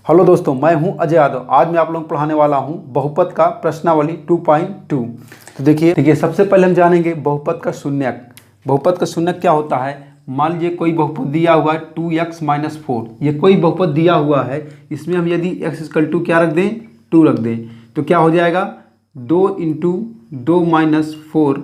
Hello दोस्तों, मैं हूं अजय यादव। आज मैं आप लोगों को पढ़ाने वाला हूं बहुपद का प्रश्नावली 2.2। तो देखिए सबसे पहले हम जानेंगे बहुपद का शून्यक। बहुपद का शून्यक क्या होता है। मान लीजिए कोई बहुपद दिया हुआ है 2x-4। ये कोई बहुपद दिया हुआ है, इसमें हम यदि x क्या रख दें, 2 रख दें, तो क्या हो जाएगा 2 × 2 - 4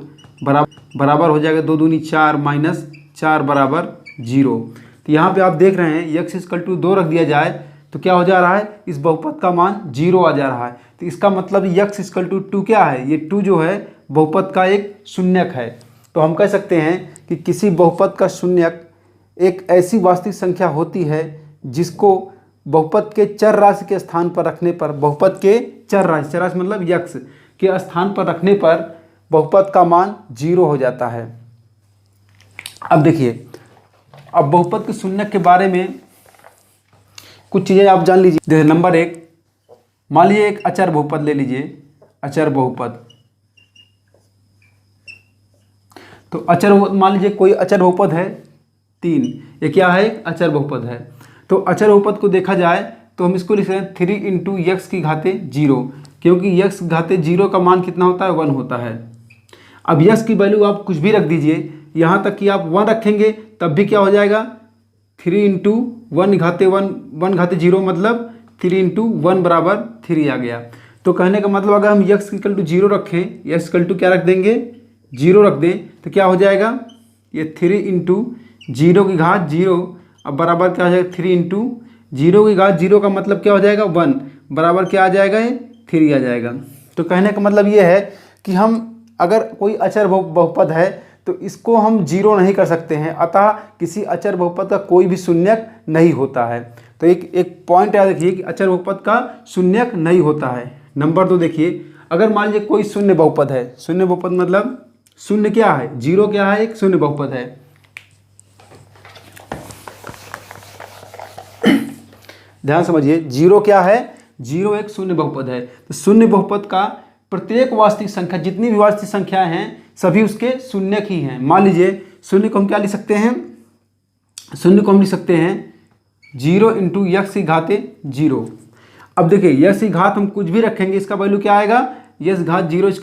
बराबर हो जाएगा 2 दूनी 4 -4 बराबर 0। तो यहाँ पे आप देख रहे हैं x 2 रख दिया जाए तो क्या हो जा रहा है, इस बहुपद का मान 0 आ जा रहा है। तो इसका मतलब x 2 क्या है, ये 2 जो है बहुपद का एक शून्यक है। तो हम कह सकते हैं कि किसी बहुपद का शून्यक एक ऐसी वास्तविक संख्या होती है जिसको बहुपद के चर राशि के स्थान पर रखने पर, बहुपद के चर राशि मतलब x के स्थान पर रखने पर बहुपद का मान 0 हो जाता है। अब देखिए, अब बहुपद के शून्यक के बारे में कुछ चीज़ें आप जान लीजिए। जैसे नंबर 1, मान लीजिए एक अचर बहुपद ले लीजिए, अचर बहुपद। तो अचर मान लीजिए कोई अचर बहुपद है 3, ये क्या है, अचर बहुपद है। तो अचर बहुपद को देखा जाए तो हम इसको लिख रहे हैं 3 × x की घाते 0, क्योंकि x घाते 0 का मान कितना होता है, 1 होता है। अब x की वैल्यू आप कुछ भी रख दीजिए, यहाँ तक कि आप 1 रखेंगे तब भी क्या हो जाएगा, 3 × 1 घाते 0 मतलब 3 × 1 बराबर 3 आ गया। तो कहने का मतलब अगर हम x 0 रखें, x क्या रख देंगे, 0 रख दें, तो क्या हो जाएगा, ये 3 × 0 की घात 0 अब बराबर क्या हो जाएगा, 3 × 0 की घात 0 का मतलब क्या हो जाएगा, 1 बराबर क्या आ जाएगा, ये 3 आ जाएगा। तो कहने का मतलब ये है कि हम अगर कोई अचर बहुपद है तो इसको हम 0 नहीं कर सकते हैं, अतः किसी अचर बहुपद का कोई भी शून्यक नहीं होता है। तो एक पॉइंट याद रखिए कि अचर बहुपद का शून्यक नहीं होता है। नंबर 2 देखिए, अगर मान लीजिए कोई शून्य बहुपद है, शून्य बहुपद मतलब शून्य क्या है, 0 क्या है, एक शून्य बहुपद है। ध्यान समझिए, 0 क्या है, 0 एक शून्य बहुपद है। तो शून्य बहुपद का प्रत्येक वास्तविक संख्या, जितनी भी वास्तविक संख्याएं हैं सभी उसके शून्यक ही हैं। मान लीजिए शून्य को हम क्या लिख सकते हैं, शून्य को हम लिख सकते हैं 0 × x की घाते 0। अब देखिए x की घात हम कुछ भी रखेंगे, इसका वैल्यू क्या आएगा, x घात 0 =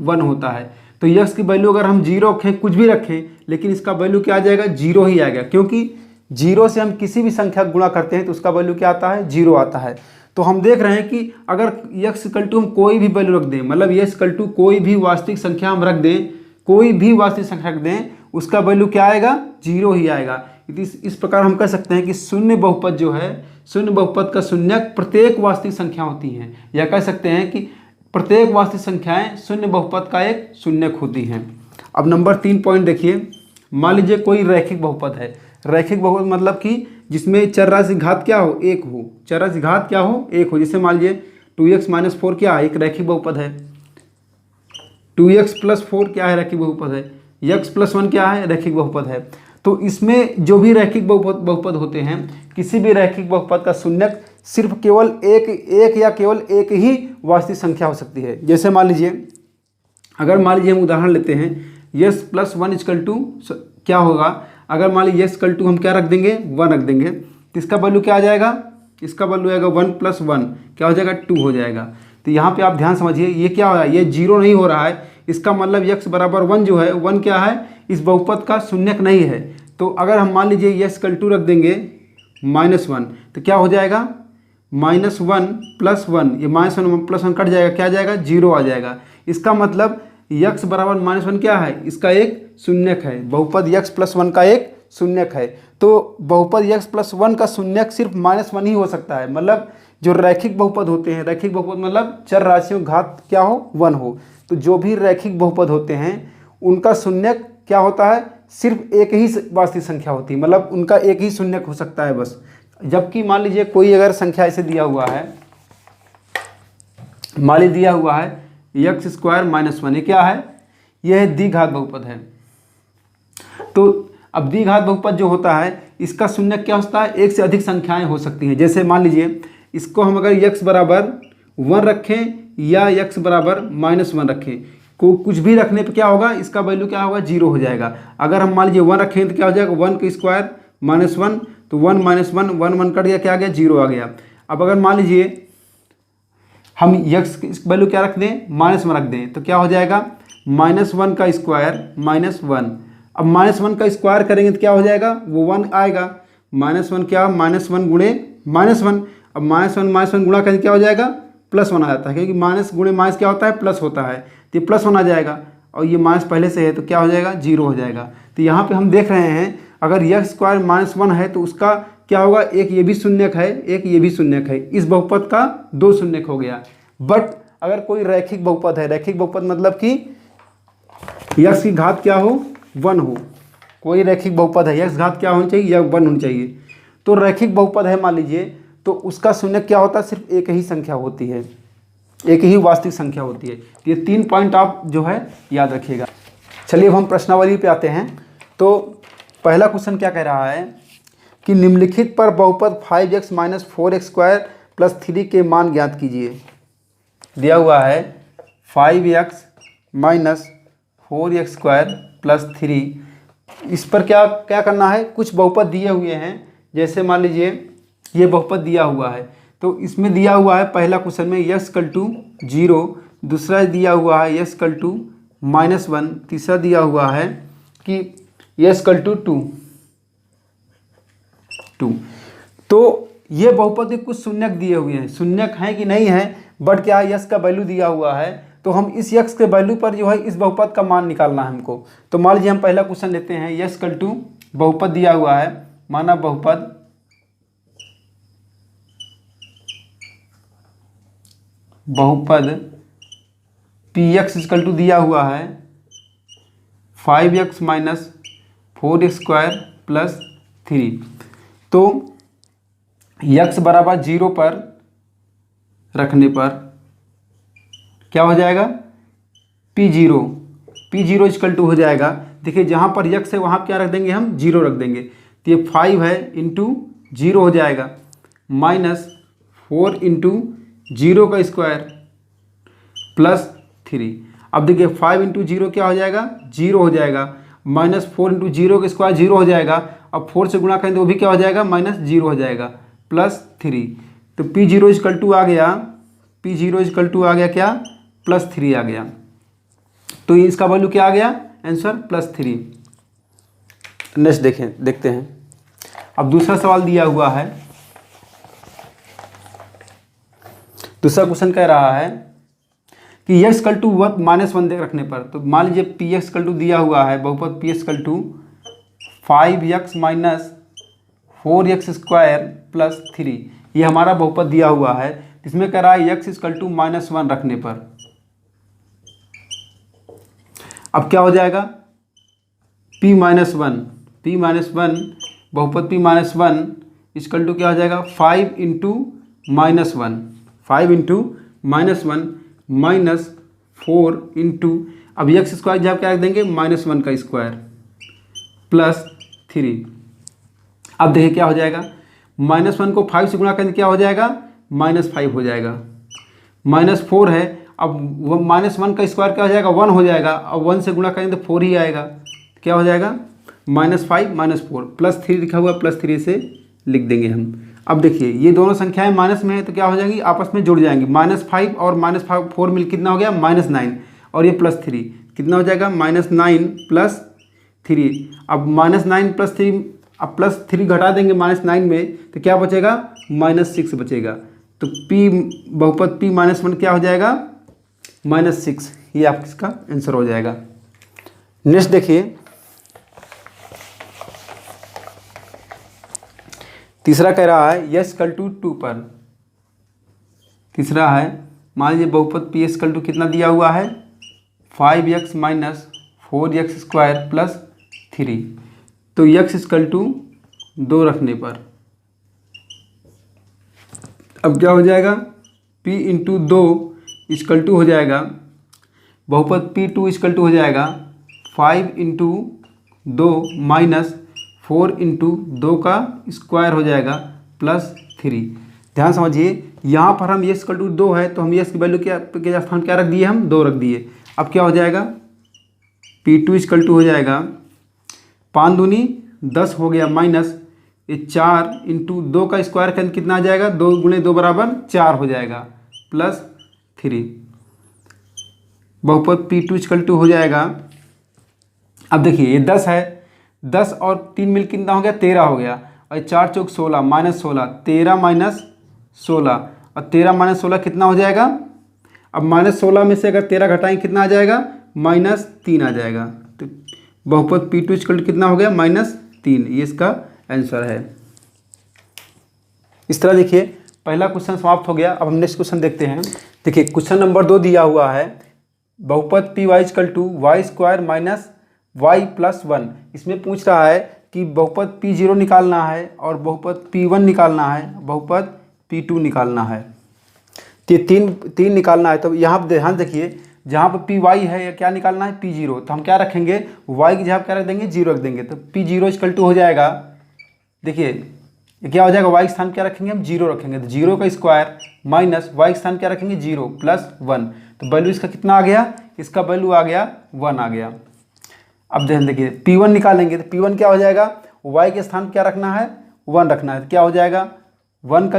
1 होता है। तो x की वैल्यू अगर हम 0 रखें, कुछ भी रखें, लेकिन इसका वैल्यू क्या आ जाएगा, 0 ही आएगा, क्योंकि 0 से हम किसी भी संख्या गुणा करते हैं तो उसका वैल्यू क्या आता है, 0 आता है। तो हम देख रहे हैं कि अगर x हम कोई भी वैल्यू रख दें, मतलब x कोई भी वास्तविक संख्या हम रख दें, कोई भी वास्तविक संख्या रख दें, उसका वैल्यू क्या आएगा, 0 ही आएगा। इस प्रकार हम कह सकते हैं कि शून्य बहुपद जो है, शून्य बहुपद का शून्यक प्रत्येक वास्तविक संख्या होती हैं, या कह सकते हैं कि प्रत्येक वास्तविक संख्याएं शून्य बहुपद का एक शून्यक होती हैं। अब नंबर 3 पॉइंट देखिए, मान लीजिए कोई रैखिक बहुपद है। रैखिक बहुपद मतलब कि जिसमें चर राशि घात क्या हो, 1 हो, चर राशि घात क्या हो, 1 हो। जैसे मान लीजिए 2x - 4 क्या है, एक रैखिक बहुपद है। 2x + 4 क्या है, रैखिक बहुपद है। x + 1 क्या है, रैखिक बहुपद है। तो इसमें जो भी रैखिक बहुपद होते हैं, किसी भी रैखिक बहुपद का शून्यक सिर्फ केवल एक या केवल एक ही वास्तविक संख्या हो सकती है। जैसे मान लीजिए, अगर मान लीजिए हम उदाहरण लेते हैं, x + 1 = क्या होगा, अगर मान लीजिए x हम क्या रख देंगे, 1 रख देंगे, तो इसका वैल्यू क्या आ जाएगा, इसका वैल्यू आएगा 1 + 1 क्या हो जाएगा, 2 हो जाएगा। तो यहाँ पे आप ध्यान समझिए, ये क्या हो रहा है, ये 0 नहीं हो रहा है, इसका मतलब x = 1 जो है, 1 क्या है, इस बहुपद का शून्यक नहीं है। तो अगर हम मान लीजिए x 2 रख देंगे -1, तो क्या हो जाएगा, -1 + 1, ये -1 + 1 कट जाएगा, क्या आ जाएगा, 0 आ जाएगा। इसका मतलब x = -1 क्या है, इसका एक शून्यक है। बहुपद x + 1 का एक शून्यक है। तो बहुपद x + 1 का शून्यक सिर्फ -1 ही हो सकता है। मतलब जो रैखिक बहुपद होते हैं, रैखिक बहुपद मतलब चर राशियों घात क्या हो, 1 हो। तो जो भी रैखिक बहुपद होते हैं उनका शून्यक क्या होता है, सिर्फ एक ही वास्तविक संख्या होती है, मतलब उनका एक ही शून्यक हो सकता है बस। जबकि मान लीजिए कोई अगर संख्या ऐसे दिया हुआ है, मान लीजिए दिया हुआ है x² - 1, ये क्या है, यह है द्विघात बहुपद है। तो अब द्विघात बहुपद जो होता है, इसका शून्यक क्या होता है, एक से अधिक संख्याएं हो सकती हैं। जैसे मान लीजिए इसको हम अगर x = 1 रखें या x = -1 रखें, को कुछ भी रखने पे क्या होगा, इसका वैल्यू क्या होगा, 0 हो जाएगा। अगर हम मान लीजिए 1 रखें तो क्या हो जाएगा, 1² - 1, तो 1 - 1 1 1 कट गया, क्या आ गया, 0 आ गया। अब अगर मान लीजिए हम यक्स की वैल्यू क्या रख दें, -1 रख दें, तो क्या हो जाएगा, -1 का स्क्वायर -1। अब -1 का स्क्वायर करेंगे तो क्या हो जाएगा, वो 1 आएगा। -1 क्या, -1 गुणे -1। अब -1 गुणा करेंगे क्या हो जाएगा, +1 आ जाता है, क्योंकि माइनस गुणे माइनस क्या होता है, प्लस होता है, तो ये +1 आ जाएगा। और ये माइनस पहले से है तो क्या हो जाएगा, 0 हो जाएगा। तो यहाँ पे हम देख रहे हैं अगर यक्स स्क्वायर -1 है तो उसका क्या होगा, एक ये भी शून्यक है, एक ये भी शून्यक है। इस बहुपद का 2 शून्यक हो गया। बट अगर कोई रैखिक बहुपद है, रैखिक बहुपद मतलब कि यक्स की घात क्या हो, 1 हो। कोई रैखिक बहुपद है, यक्स घात क्या होनी चाहिए, या 1 होनी चाहिए। तो रैखिक बहुपद है मान लीजिए, तो उसका शून्यक क्या होता है, सिर्फ एक ही संख्या होती है, एक ही वास्तविक संख्या होती है। ये 3 पॉइंट आप जो है याद रखिएगा। चलिए अब हम प्रश्नावली पे आते हैं। तो पहला क्वेश्चन क्या कह रहा है कि निम्नलिखित पर बहुपद 5x - 4x² + 3 के मान ज्ञात कीजिए। दिया हुआ है 5x - 4x² + 3। इस पर क्या क्या करना है, कुछ बहुपद दिए हुए हैं, जैसे मान लीजिए ये बहुपद दिया हुआ है, तो इसमें दिया हुआ है पहला क्वेश्चन में x = 0, दूसरा दिया हुआ है x = -1, तीसरा दिया हुआ है कि x = 2। तो ये बहुपद के कुछ शून्यक दिए हुए हैं, शून्यक हैं कि नहीं है, बट क्या यक्स का वैल्यू दिया हुआ है, तो हम इस यक्स के वैल्यू पर जो है इस बहुपद का मान निकालना है हमको। तो मान लीजिए हम पहला क्वेश्चन लेते हैं, यक्स = बहुपद दिया हुआ है, माना बहुपद px = दिया हुआ है 5x - 4x² + 3। तो x = 0 पर रखने पर क्या हो जाएगा, p0 = हो जाएगा। देखिए जहाँ पर x है वहाँ क्या रख देंगे, हम 0 रख देंगे। तो ये 5 है इंटू 0 हो जाएगा, -4 × 0 का स्क्वायर +3। अब देखिए 5 × 0 क्या हो जाएगा, 0 हो जाएगा, -4 × 0 का स्क्वायर 0 हो जाएगा। अब 4 से गुणा करें तो वो भी क्या हो जाएगा, -0 हो जाएगा, +3। तो p0 = आ गया, p0 = आ गया क्या, +3 आ गया। तो इसका वैल्यू क्या आ गया, आंसर +3। नेक्स्ट देखते हैं। अब दूसरा सवाल दिया हुआ है, दूसरा क्वेश्चन कह रहा है कि x = -1 रखने पर, तो मान लीजिए px = दिया हुआ है, बहुपद px = 5x - 4x² + 3। ये हमारा बहुपद दिया हुआ है, इसमें कह रहा है x = -1 रखने पर। अब क्या हो जाएगा, p - 1 बहुपद p - 1 = क्या हो जाएगा, 5 × -1, 5 × -1 -4 × अब x² जब क्या रख देंगे, -1 का स्क्वायर +3। अब देखिए क्या हो जाएगा, -1 को 5 से गुणा करेंगे क्या हो जाएगा, -5 हो जाएगा, -4 है। अब वो -1 का स्क्वायर क्या हो जाएगा, 1 हो जाएगा। अब 1 से गुणा करेंगे तो 4 ही आएगा, क्या हो जाएगा, -5 -4 +3 लिखा हुआ, +3 से लिख देंगे हम। अब देखिए ये दोनों संख्याएं माइनस में है तो क्या हो जाएंगी, आपस में जुड़ जाएंगी। -5 और -4 मिल कितना हो गया, -9, और ये +3 कितना हो जाएगा, -9 + 3। अब -9 + 3, अब +3 घटा देंगे -9 में तो क्या बचेगा, -6 बचेगा। तो p बहुपद p - 1 क्या हो जाएगा, -6। ये आपका इसका आंसर हो जाएगा। नेक्स्ट देखिए, तीसरा कह रहा है x = 2 पर। तीसरा है, मान लीजिए बहुपद p = कितना दिया हुआ है, 5x - 4x² + 3। तो x = 2 रखने पर अब क्या हो जाएगा, p × 2 = हो जाएगा, बहुपद p2 = हो जाएगा 5 × 2 - 4 × 2 का स्क्वायर हो जाएगा +3। ध्यान समझिए, यहाँ पर हम x = 2 है तो हम x की वैल्यू क्या के स्थान क्या रख दिए, हम 2 रख दिए। अब क्या हो जाएगा, p2 = हो जाएगा 5 दूनी 10 हो गया, ये 4 इंटू 2 का स्क्वायर के अंदर कितना आ जाएगा, 2 गुणे 2 बराबर 4 हो जाएगा, प्लस 3। बहुपद P2 इक्वल टू हो जाएगा। अब देखिए ये 10 है, 10 और 3 मिल कितना हो गया, 13 हो गया, और 4 चौक 16 माइनस 16, 13 माइनस 16, और 13 माइनस 16 कितना हो जाएगा। अब माइनस 16 में से अगर 13 घटाएंगे कितना आ जाएगा, -3 आ जाएगा। तो बहुपद P2 इक्वल टू कितना हो गया, -3। ये इसका आंसर है। इस तरह देखिए पहला क्वेश्चन समाप्त हो गया। अब हम नेक्स्ट क्वेश्चन देखते हैं। देखिए क्वेश्चन नंबर 2 दिया हुआ है, बहुपद Py equal to Y square minus Y plus 1। इसमें पूछ रहा है कि बहुपद P0 निकालना है और बहुपद P1 निकालना है, बहुपद P2 निकालना है। तो तीन निकालना है। तो यहाँ पर ध्यान देखिए, जहाँ पर Py है या क्या निकालना है, P0। तो हम क्या रखेंगे, y की जगह क्या रख देंगे, 0 रख देंगे। तो P0 इक्वल टू हो जाएगा, देखिए क्या हो जाएगा, y के स्थान क्या रखेंगे, हम 0 रखेंगे। तो 0 का स्क्वायर माइनस y के स्थान क्या रखेंगे, 0 प्लस 1। तो वैल्यू इसका कितना आ गया, इसका वैल्यू आ गया 1 आ गया। अब ध्यान देखिए P1 निकालेंगे। तो P1 क्या हो जाएगा, y के स्थान क्या रखना है, 1 रखना है। तो क्या हो जाएगा, 1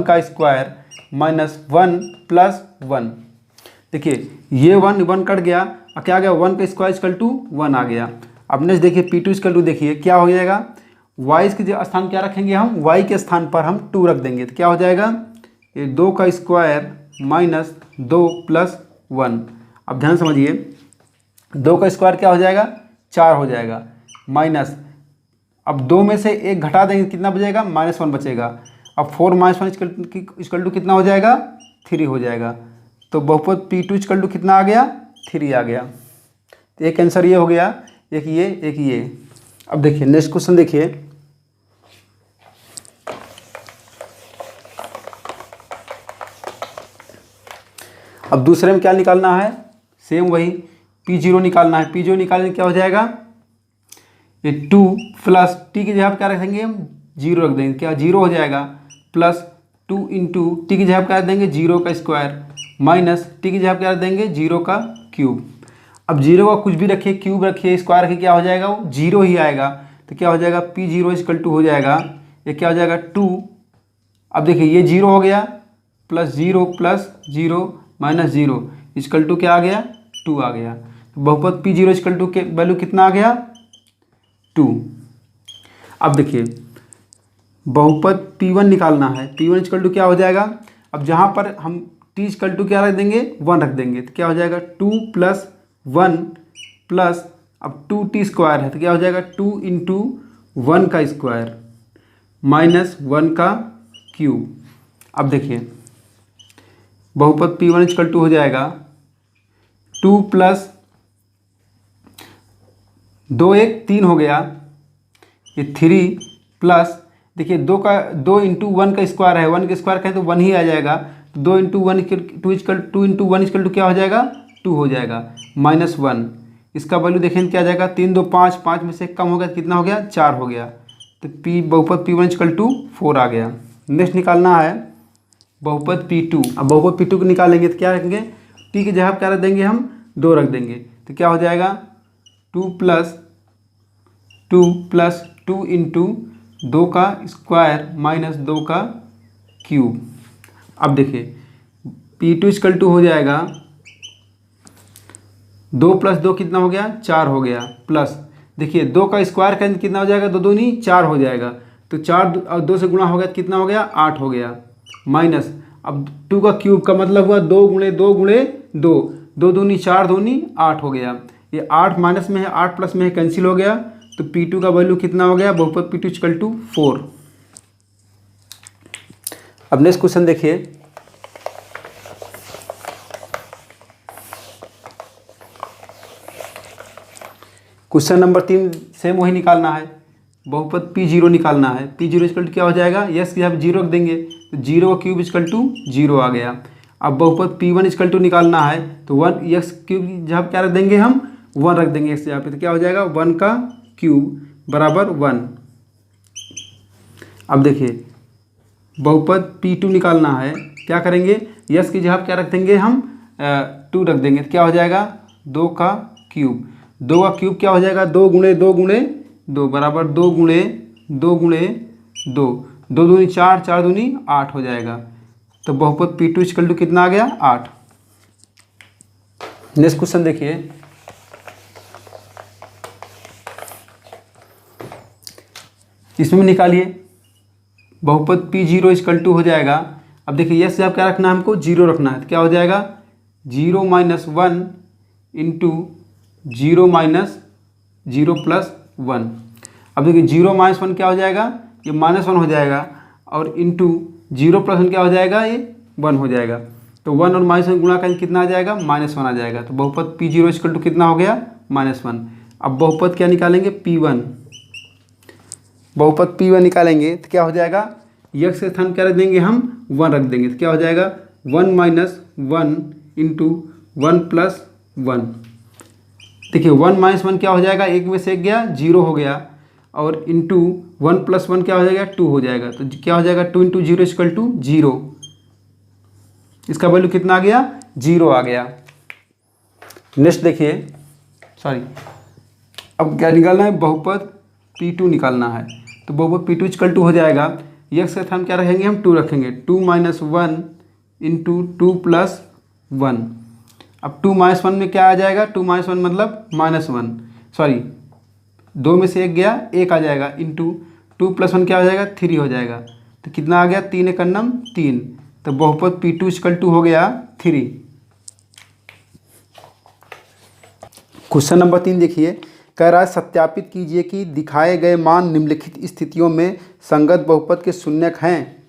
का स्क्वायर माइनस 1 प्लस 1। देखिए ये 1 कट गया और क्या आ गया, 1 का स्क्वायर इक्वल टू 1 आ गया। अब नेक्स्ट देखिए P2 इक्वल टू, देखिए क्या हो जाएगा, y के स्थान क्या रखेंगे हम, y के स्थान पर हम 2 रख देंगे। तो क्या हो जाएगा, ये 2 का स्क्वायर माइनस 2 प्लस 1। अब ध्यान समझिए, 2 का स्क्वायर क्या हो जाएगा, 4 हो जाएगा, माइनस, अब 2 में से 1 घटा देंगे कितना बचेगा, -1 बचेगा। अब 4 - 1 इक्वल टू कितना हो जाएगा, 3 हो जाएगा। तो बहुपद P2 इक्वल टू कितना आ गया, 3 आ गया। तो एक आंसर ये हो गया, एक ये। अब देखिए नेक्स्ट क्वेश्चन देखिए। अब दूसरे में क्या निकालना है, सेम वही P0 निकालना है। P0 निकालने क्या हो जाएगा, ये 2 प्लस टी की जगह क्या रखेंगे, हम 0 रख देंगे। क्या 0 हो जाएगा, प्लस 2 इंटू टी की जगह क्या रख देंगे, 0 का स्क्वायर, माइनस टी की जगह क्या रख देंगे, 0 का क्यूब। अब 0 का कुछ भी रखिए, क्यूब रखिए, स्क्वायर रखिए, क्या हो जाएगा, वो 0 ही आएगा। तो क्या हो जाएगा, P0 इक्वल टू हो जाएगा, ये क्या हो जाएगा 2। अब देखिए ये 0 हो गया, प्लस 0 माइनस 0 इक्वल टू क्या आ गया, 2 आ गया। तो बहुपद P0 इक्वल टू के वैल्यू कितना आ गया, 2। अब देखिए बहुपद P1 निकालना है। P1 इक्वल टू क्या हो जाएगा, अब जहाँ पर हम t इक्वल टू क्या रख देंगे, 1 रख देंगे। तो क्या हो जाएगा 2 प्लस 1 प्लस, अब 2t स्क्वायर है तो क्या हो जाएगा 2 इंटू 1 का स्क्वायर माइनस 1 का क्यूब। अब देखिए बहुपद P1 इक्वल टू हो जाएगा 2 प्लस 2 1 3 हो गया, ये 3 प्लस, देखिए 2 इंटू 1 का स्क्वायर है, 1 का स्क्वायर कहें तो 1 ही आ जाएगा। 2 इंटू 1 2 इंटू 1 इक्वल टू क्या हो जाएगा, 2 हो जाएगा, माइनस 1। इसका वैल्यू देखें क्या आ जाएगा, 3 2 5, 5 में से कम हो गया कितना हो गया, 4 हो गया। तो बहुपद P1 इक्वल टू 4 आ गया। नेक्स्ट निकालना है बहुपद P2। अब बहुपद P2 को निकालेंगे तो क्या रखेंगे, टी की जगह क्या रख देंगे, हम 2 रख देंगे। तो क्या हो जाएगा 2 प्लस 2 इंटू 2 का स्क्वायर माइनस 2 का क्यूब। अब देखिए P2 इक्वल टू हो जाएगा 2 प्लस 2 कितना हो गया, 4 हो गया, प्लस देखिए 2 का स्क्वायर का कितना हो जाएगा, 2 दूनी 4 हो जाएगा। तो 4 और 2 से गुणा हो गया तो कितना हो गया, 8 हो गया, माइनस, अब 2 का क्यूब का मतलब हुआ 2 गुणे 2 गुणे 2, 2 दूनी 4 दूनी 8 हो गया। ये 8 माइनस में है, 8 प्लस में है, कैंसिल हो गया। तो P2 का वैल्यू कितना हो गया, बहुपद P2 इक्वल टू 4। अब नेक्स्ट क्वेश्चन देखिए। क्वेश्चन नंबर 3 सेम वही निकालना है, बहुपद P0 निकालना है। P0 इक्वल टू क्या हो जाएगा, यस की जगह 0 रख देंगे तो 0 का क्यूब इक्वल टू 0 आ गया। अब बहुपद P1 इक्वल टू निकालना है तो 1 एक्स क्यूब की जगह क्या रख देंगे, हम 1 रख देंगे एक्स जगह पे। तो क्या हो जाएगा 1 का क्यूब बराबर 1। अब देखिए बहुपद P2 निकालना है, क्या करेंगे, यस की जगह क्या रख देंगे, हम 2 रख देंगे। तो क्या हो जाएगा 2 का क्यूब। 2 का क्यूब क्या हो जाएगा, 2 गुणे 2 गुणे 2 बराबर 2 गुणे 2 गुणे 2, 2 दूनी 4, 4 दूनी 8 हो जाएगा। तो बहुपद P2 इक्वल टू कितना आ गया? 8। नेक्स्ट क्वेश्चन देखिए, इसमें निकालिए बहुपद P0 इक्वल टू हो जाएगा। अब देखिए यस जब क्या रखना है, हमको 0 रखना है, तो क्या हो जाएगा 0 - 1 इंटू 0 - 0 + 1। अब देखिए 0 - 1 क्या हो जाएगा, ये -1 हो जाएगा, और इंटू 0 + 1 क्या हो जाएगा, ये 1 हो जाएगा। तो 1 और -1 गुणा करके कितना आ जाएगा, -1 आ जाएगा। तो बहुपद P0 इक्वल टू कितना हो गया, -1। अब बहुपद क्या निकालेंगे, P1। बहुपद P1 निकालेंगे तो क्या हो जाएगा, यक्स के स्थान क्या रख देंगे, हम 1 रख देंगे। तो क्या हो जाएगा 1 - 1 इंटू 1 + 1। देखिए 1 - 1 क्या हो जाएगा, एक में से एक गया 0 हो गया, और इंटू 1 + 1 क्या हो जाएगा 2 हो जाएगा। तो क्या हो जाएगा 2 इंटू 0 इक्वल टू 0। इसका वैल्यू कितना आ गया, 0 आ गया। नेक्स्ट देखिए, सॉरी, अब क्या निकालना है, बहुपद P2 निकालना है। तो बहुपद P2 इक्वल टू हो जाएगा, यक्स के स्थान क्या रखेंगे, हम 2 रखेंगे। 2 - 1 इंटू 2 + 1। अब 2 - 1 में क्या आ जाएगा, 2 - 1 मतलब -1, सॉरी 2 में से एक गया, 1 आ जाएगा, इंटू 2 + 1 क्या हो जाएगा, 3 हो जाएगा। तो कितना आ गया, 3 × 9 3। तो बहुपद P2 इक्वल टू हो गया 3। क्वेश्चन नंबर 3 देखिए, कह रहा है सत्यापित कीजिए कि दिखाए गए मान निम्नलिखित स्थितियों में संगत बहुपद के शून्यक हैं।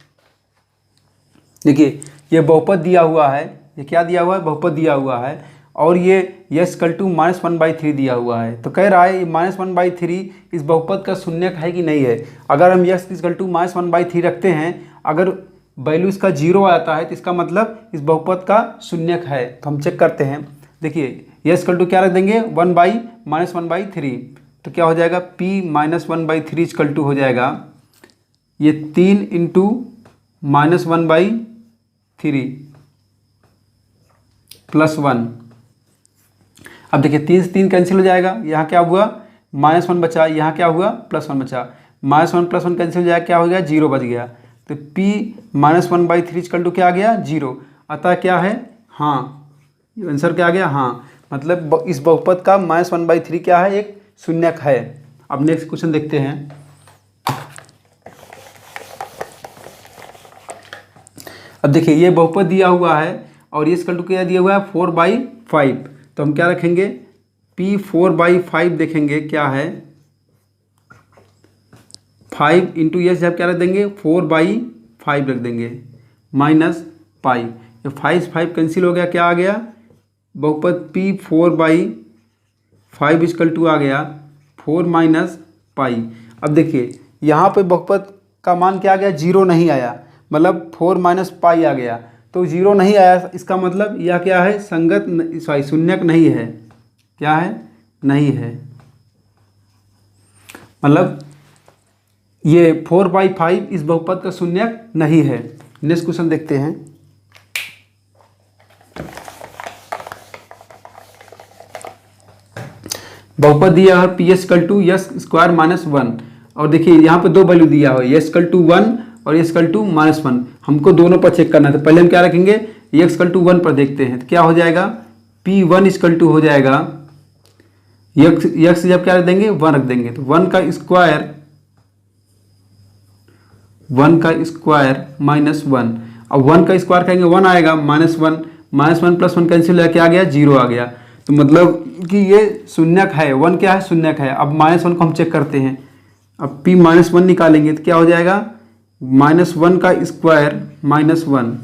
देखिए ये बहुपद दिया हुआ है, ये क्या दिया हुआ है, बहुपद दिया हुआ है, और ये यस इक्वल टू -1/3 दिया हुआ है। तो कह रहा है ये -1/3 इस बहुपद का शून्यक है कि नहीं है। अगर हम यस इक्वल टू -1/3 रखते हैं, अगर वैल्यू इसका 0 आता है तो इसका मतलब इस बहुपद का शून्यक है। तो हम चेक करते हैं। देखिए यस इक्वल टू क्या रख देंगे, 1/-1/3। तो क्या हो जाएगा, P - 1/3 इक्वल टू हो जाएगा ये 3 इंटू -1/3 + 1। अब देखिए 3 से 3 कैंसिल हो जाएगा, यहाँ क्या हुआ -1 बचा, यहाँ क्या हुआ +1 बचा, -1 + 1 कैंसिल हो जाएगा, क्या हो गया 0 बच गया। तो P - 1/3 इक्वल टू क्या आ गया 0। अतः क्या है, हाँ, आंसर क्या आ गया, हाँ, मतलब इस बहुपद का -1/3 क्या है, एक शून्यक है। अब नेक्स्ट क्वेश्चन देखते हैं। अब देखिए ये बहुपद दिया हुआ है और ये इक्वल टू क्या दिया हुआ है 4/5। तो हम क्या रखेंगे, P 4/5 देखेंगे क्या है, 5 इंटू यस जब क्या रख देंगे 4/5 रख देंगे -π। ये 5 कैंसिल हो गया, क्या आ गया, बहुपद P 4/5 इक्वल टू आ गया 4 - π। अब देखिए यहाँ पे बहुपद का मान क्या आ गया, 0 नहीं आया, मतलब 4 - π आ गया। तो 0 नहीं आया, इसका मतलब यह क्या है, संगत, सॉरी शून्यक नहीं है। क्या है, नहीं है, मतलब ये 4/5 इस बहुपद का शून्यक नहीं है। नेक्स्ट क्वेश्चन देखते हैं। बहुपद दिया है P equal to yes square -1, और देखिए यहाँ पे दो वैल्यू दिया है, यस इक्वल टू 1 और यस इक्वल टू -1। हमको दोनों पर चेक करना है। तो पहले हम क्या रखेंगे, यस इक्वल टू 1 पर देखते हैं। तो क्या हो जाएगा, P1 इक्वल टू हो जाएगा यक्स जब क्या रख देंगे 1 रख देंगे। तो 1 का स्क्वायर -1, अब 1 का स्क्वायर कहेंगे 1 आएगा, -1 + 1 कैंसिल है, क्या आ गया 0 आ गया। तो मतलब कि ये शून्यक है, 1 क्या है, शून्यक है। अब -1 को हम चेक करते हैं। अब P - 1 निकालेंगे तो क्या हो जाएगा, -1 का स्क्वायर -1।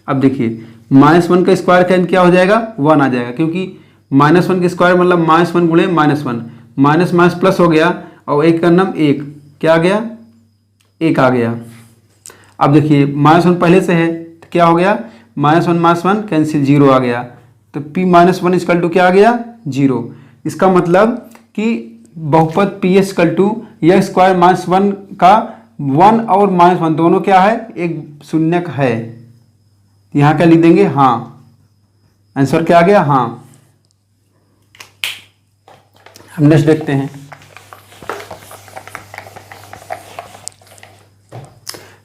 अब देखिए -1 का स्क्वायर का क्या हो जाएगा 1 आ जाएगा, क्योंकि -1 का स्क्वायर मतलब -1 गुणे -1, माइनस प्लस हो गया, और 1 का नाम 1 क्या आ गया, 1 आ गया। अब देखिए -1 पहले से है तो क्या हो गया, -1 कैंसिल 0 आ गया। तो P - 1 इक्वल टू क्या आ गया 0। इसका मतलब कि बहुपद P इक्वल टू यह स्क्वायर -1 का 1 और -1 दोनों क्या है, एक शून्यक है। यहाँ क्या लिख देंगे, हाँ, आंसर क्या आ गया, हाँ। हम नेक्स्ट देखते हैं।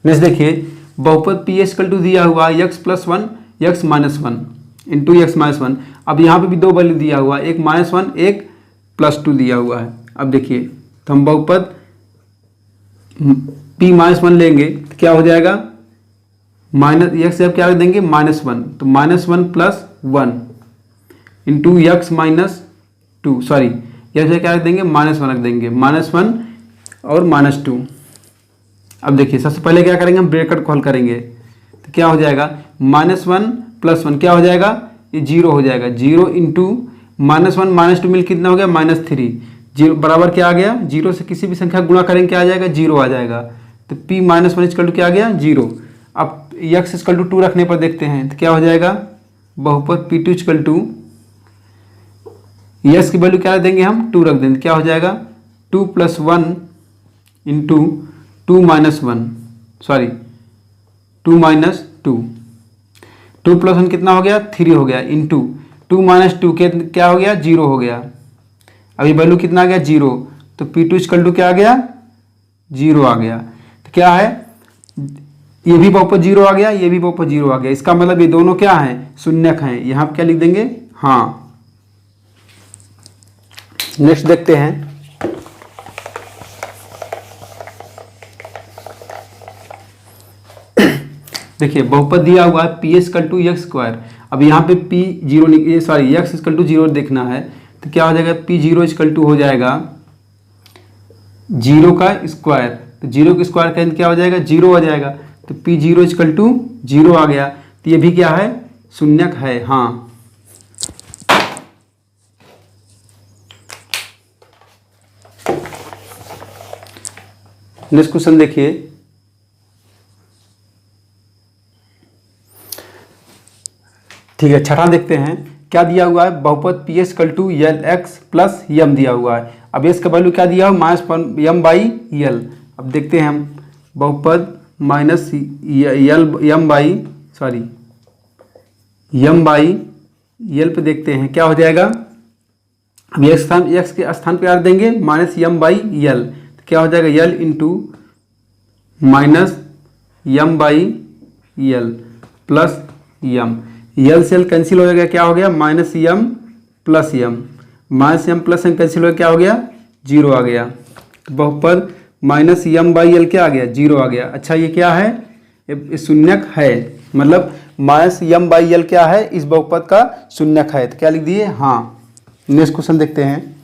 नेक्स्ट देखिए, बहुपद पी इक्वल टू दिया हुआ x plus one x minus one into x minus one. अब यहाँ पे भी दो वैल्यू दिया हुआ है, एक -1 एक +2 दिया हुआ है। अब देखिए, तो हम बहुपद p-1 लेंगे तो क्या हो जाएगा, माइनस एक्स जब क्या रख देंगे -1, तो -1 + 1 into x minus two, sorry x क्या रख देंगे -1 रख देंगे, -1 और -2। अब देखिए, सबसे पहले क्या करेंगे, हम ब्रैकेट को हल करेंगे तो क्या हो जाएगा, -1 + 1 क्या हो जाएगा, ये 0 हो जाएगा। 0 इंटू -1 -2 मिल कितना हो गया, -3। 0 बराबर क्या आ गया, 0 से किसी भी संख्या गुणा करेंगे क्या आ जाएगा, 0 आ जाएगा। तो p-1 इक्वल टू क्या आ गया, 0। अब x इक्वल टू 2 रखने पर देखते हैं तो क्या हो जाएगा, बहुपद p2 इक्वल टू x की वैल्यू क्या रख देंगे, हम 2 रख देंगे, क्या हो जाएगा 2 + 1 इंटू 2 - 1, सॉरी 2 - 2, 2 + 1 कितना हो गया, 3 हो गया, इंटू 2 - 2 के क्या हो गया, 0 हो गया। अभी वैल्यू कितना आ गया, 0। तो p2 इक्वल टू क्या आ गया, 0 आ गया। तो क्या है, ये भी बहुपद 0 आ गया, ये भी बहुपद 0 आ गया। इसका मतलब ये दोनों क्या हैं, शून्यक हैं। यहाँ पे क्या लिख देंगे, हाँ। नेक्स्ट देखते हैं, देखिए बहुपद दिया हुआ है P equal to X square. अब यहाँ पे P 0 sorry X equal to 0 देखना है तो क्या हो जाएगा, p0 इक्वल टू हो जाएगा 0 का स्क्वायर। तो 0 का स्क्वायर का क्या हो जाएगा, 0 आ जाएगा। तो p0 इक्वल टू 0 आ गया। तो ये भी क्या है, शून्यक है, हाँ। नेक्स्ट क्वेश्चन देखिए, ठीक है, छठा देखते हैं। क्या दिया हुआ है, बहुपद P equal to L X plus M दिया हुआ है। अब एस का वैल्यू क्या दिया हुआ, -1/m/l। अब देखते हैं हम बहुपद -m/l पे देखते हैं क्या हो जाएगा। अब एक्स के स्थान पे रख देंगे -m/l, तो क्या हो जाएगा l into -m/l plus m। यल से एल कैंसिल हो जाएगा, क्या हो गया, -m + m, -m + m cancel हो गया, क्या हो गया, 0 आ गया। तो बहुपद -m/l क्या आ गया, 0 आ गया। अच्छा, ये क्या है, ये शून्यक है, मतलब -m/l क्या है, इस बहुपद का शून्यक है। तो क्या लिख दिए, हाँ। नेक्स्ट क्वेश्चन देखते हैं,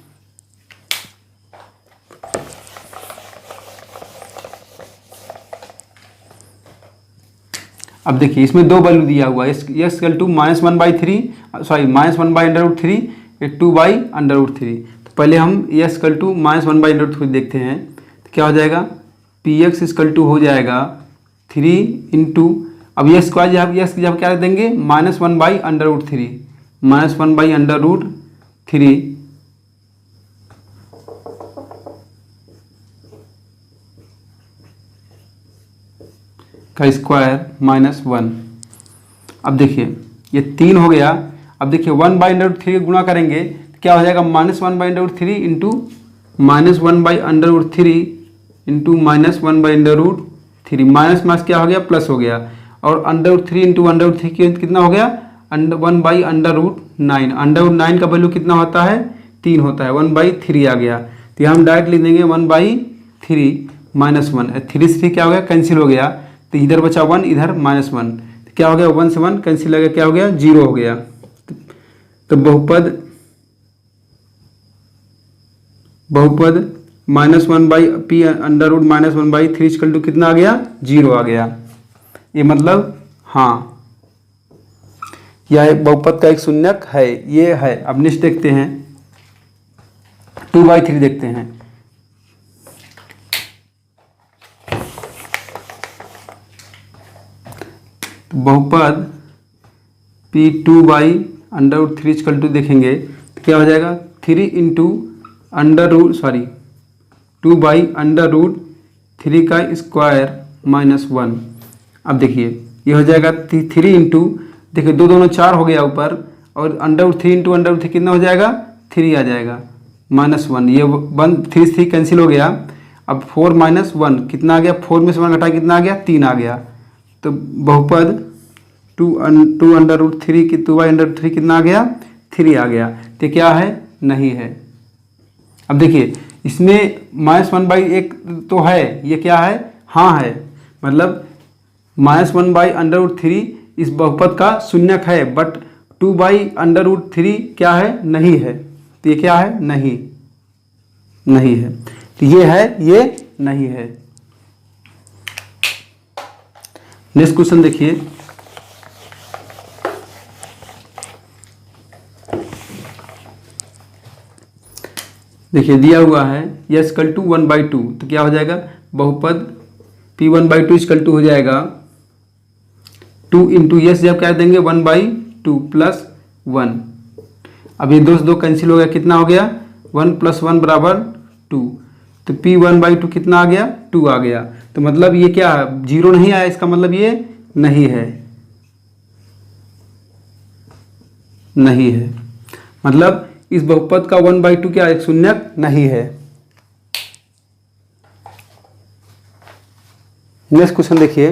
अब देखिए इसमें दो वैल्यू दिया हुआ है, एक्स इक्वल टू -1/3, सॉरी -1/√3, 2/√3। तो पहले हम एक्स इक्वल टू -1/√3 देखते हैं तो क्या हो जाएगा, px इक्वल टू हो जाएगा 3 इंटू, अब एक्स स्क्वायर जब क्या रख देंगे, -1/√3, -1/√3 का स्क्वायर -1। अब देखिए ये 3 हो गया। अब देखिए 1/√3 गुणा करेंगे तो क्या हो जाएगा, -1/√3 इंटू -1/√3 इंटू -1/√3, माइनस क्या हो गया, प्लस हो गया। और √3 इंटू √3 कितना हो गया, 1/√9। √9 का वैल्यू कितना होता है, 3 होता है, 1/3 आ गया। तो हम डायरेक्ट लिख देंगे 1/3 -1, 3 से क्या हो गया, कैंसिल हो गया। तो इधर बचा 1, इधर -1, तो क्या हो गया, 1 से 1 कैंसिल हो गया, क्या हो गया, 0 हो गया। तो बहुपद -1/p√-1/3 इक्वल टू कितना आ गया, 0 आ गया। ये मतलब हाँ, यह बहुपद का एक शून्यक है, ये है। अब नेक्स्ट देखते हैं, 2/3 देखते हैं। बहुपद p2/√3 इक्वल टू देखेंगे तो क्या हो जाएगा, 3 इंटू 2/√3 का स्क्वायर -1। अब देखिए ये हो जाएगा 3 इंटू, देखिए दोनों 4 हो गया ऊपर, और √3 इंटू √3 कितना हो जाएगा, 3 आ जाएगा, -1। ये 1 3 कैंसिल हो गया। अब 4 माइनस 1 कितना आ गया, 4 में से 1 घटा कितना आ गया, 3 आ गया। तो बहुपद 2√3 की 2/√3 कितना आ गया, 3 आ गया। तो क्या है, नहीं है। अब देखिए इसमें -1/1 तो है, ये क्या है, हाँ है, मतलब -1/√3 इस बहुपद का शून्यक है, बट 2/√3 क्या है, नहीं है। तो ये क्या है, नहीं, नहीं है। तो ये है, ये नहीं है। नेक्स्ट क्वेश्चन देखिए, देखिए दिया हुआ है यस इक्वल टू 1/2, तो क्या हो जाएगा, बहुपद P1/2 हो जाएगा 2 इंटू यस, जब क्या देंगे 1/2 प्लस 1। अब ये दो कैंसिल हो गया, कितना हो गया, 1 + 1 = 2। तो P1/2 कितना आ गया, 2 आ गया। तो मतलब ये क्या है, 0 नहीं आया, इसका मतलब ये नहीं है, नहीं है। मतलब इस बहुपद का 1/2 क्या एक शून्यक नहीं है। नेक्स्ट क्वेश्चन देखिए,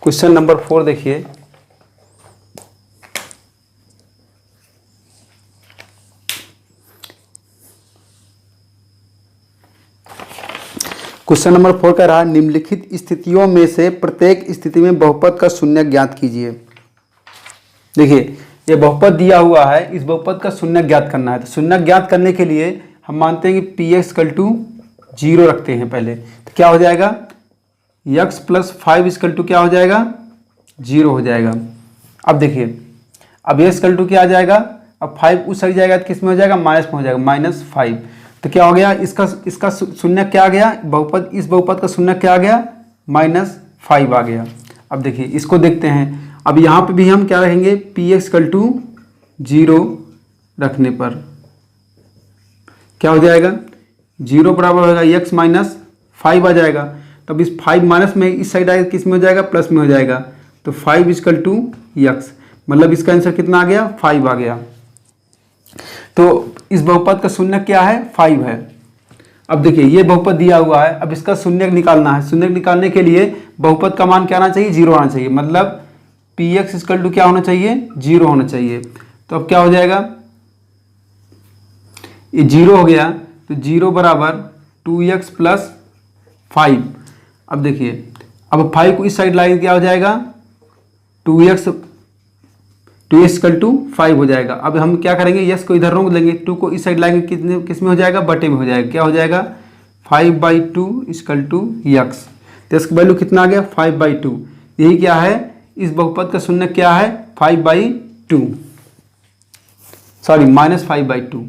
क्वेश्चन नंबर 4 देखिए, क्वेश्चन नंबर 4 कह रहा है निम्नलिखित स्थितियों में से प्रत्येक स्थिति में बहुपद का शून्यक ज्ञात कीजिए। देखिए ये बहुपद दिया हुआ है, इस बहुपद का शून्यक ज्ञात करना है। तो शून्यक ज्ञात करने के लिए हम मानते हैं कि px = 0 रखते हैं पहले। तो क्या हो जाएगा, x + 5 = क्या हो जाएगा, 0 हो जाएगा। अब देखिए अब x = क्या आ जाएगा, अब 5 उस साइड जाएगा तो किस में हो जाएगा, माइनस में हो जाएगा, -5। तो क्या हो गया, इसका शून्यक क्या आ गया, बहुपद, इस बहुपद का शून्यक क्या आ गया, -5 आ गया। अब देखिए इसको देखते हैं। अब यहाँ पे भी हम क्या रहेंगे, px = 0 रखने पर क्या हो जाएगा, 0 बराबर होगा x - 5 आ जाएगा। तब इस 5 माइनस में इस साइड आएगा, किस में हो जाएगा, प्लस में हो जाएगा। तो 5 = x, मतलब इसका आंसर कितना आ गया, 5 आ गया। तो इस बहुपद का शून्यक क्या है, 5 है। अब देखिए ये बहुपद दिया हुआ है, अब इसका शून्यक निकालना है। शून्यक निकालने के लिए बहुपद का मान क्या आना चाहिए, 0 आना चाहिए, मतलब px = क्या होना चाहिए, 0 होना चाहिए। तो अब क्या हो जाएगा, ये 0 हो गया, तो 0 बराबर 2x + 5। अब देखिए अब 5 को इस साइड लाएंगे, क्या हो जाएगा, 2x = 5 हो जाएगा। अब हम क्या करेंगे, यस को इधर रोक देंगे, 2 को इस साइड लाएंगे, कितने किस में हो जाएगा, बटे में हो जाएगा। क्या हो जाएगा, 5/2 = x। तो इसका वैल्यू कितना आ गया, 5/2। यही क्या है, इस बहुपद का शून्यक क्या है, 5/2, सॉरी -5/2।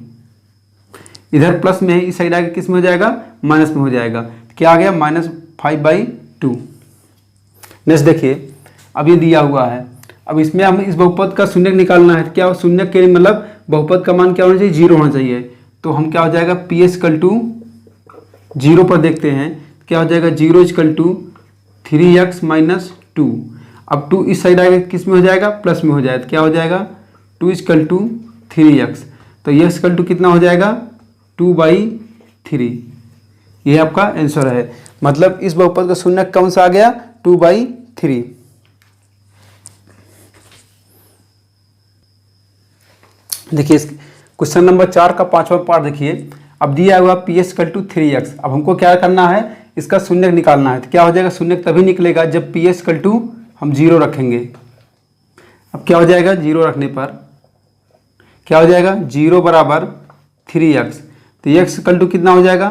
इधर प्लस में है, इस साइड आगे किस में हो जाएगा, माइनस में हो जाएगा। क्या आ गया, -5/2। नेक्स्ट देखिए, अब ये दिया हुआ है, अब इसमें हम इस बहुपद का शून्यक निकालना है। क्या शून्यक के लिए मतलब बहुपद का मान क्या होना चाहिए, 0 होना चाहिए। तो हम क्या हो जाएगा, px = 0 पर देखते हैं, क्या हो जाएगा, 0 = 3x - 2। अब 2 इस साइड आएगा, किस में हो जाएगा, प्लस में हो जाएगा। क्या हो जाएगा, 2 = 3x। तो x = कितना हो जाएगा, 2/3। ये आपका आंसर है। मतलब इस बहुपद का शून्यक कौन सा आ गया, 2/3। देखिए क्वेश्चन नंबर 4 का 5वां पार्ट देखिए। अब दिया हुआ px = 3x। अब हमको क्या करना है, इसका शून्यक निकालना है। तो क्या हो जाएगा, शून्यक तभी निकलेगा जब px = हम 0 रखेंगे। अब क्या हो जाएगा, 0 रखने पर क्या हो जाएगा, 0 बराबर 3x। तो x = कितना हो जाएगा,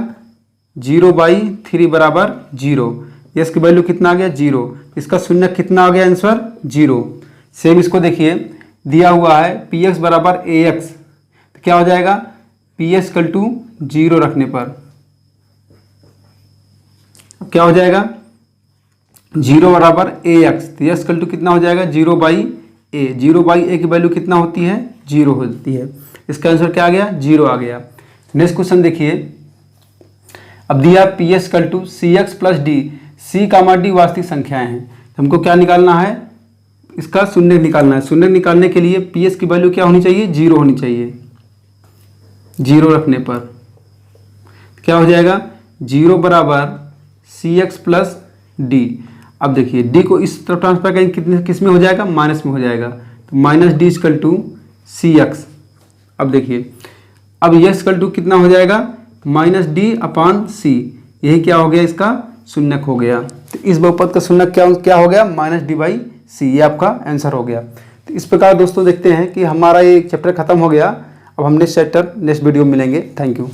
0/3 बराबर 0। x की वैल्यू कितना आ गया, 0। इसका शून्यक कितना आ गया, आंसर 0। सेम इसको देखिए, दिया हुआ है px = ax। तो क्या हो जाएगा, px = 0 रखने पर अब क्या हो जाएगा, 0 बराबर ax। तो x = कितना हो जाएगा, 0/a। 0/a की वैल्यू कितना होती है, 0 होती है। इसका आंसर क्या आ गया, 0 आ गया। नेक्स्ट क्वेश्चन देखिए। अब दिया px = cx + d। c, d वास्तविक संख्याएं हैं। हमको क्या निकालना है, इसका शून्यक निकालना है। शून्यक निकालने के लिए px की वैल्यू क्या होनी चाहिए, 0 होनी चाहिए। जीरो रखने पर क्या हो जाएगा, 0 बराबर सी एक्स प्लस डी। अब देखिए डी को इस तरफ ट्रांसफर करेंगे, कितने किस में हो जाएगा, माइनस में हो जाएगा, तो minus D equal to C X. अब देखिए अब यस इक्वल टू कितना हो जाएगा, माइनस डी अपॉन सी, यही क्या हो गया, इसका शून्यक हो गया। तो इस बहुपद का शून्यक क्या हो गया, माइनस डी बाई सी, ये आपका आंसर हो गया। तो इस प्रकार दोस्तों देखते हैं कि हमारा ये चैप्टर खत्म हो गया। अब हम नेक्स्ट वीडियो में मिलेंगे। Thank you.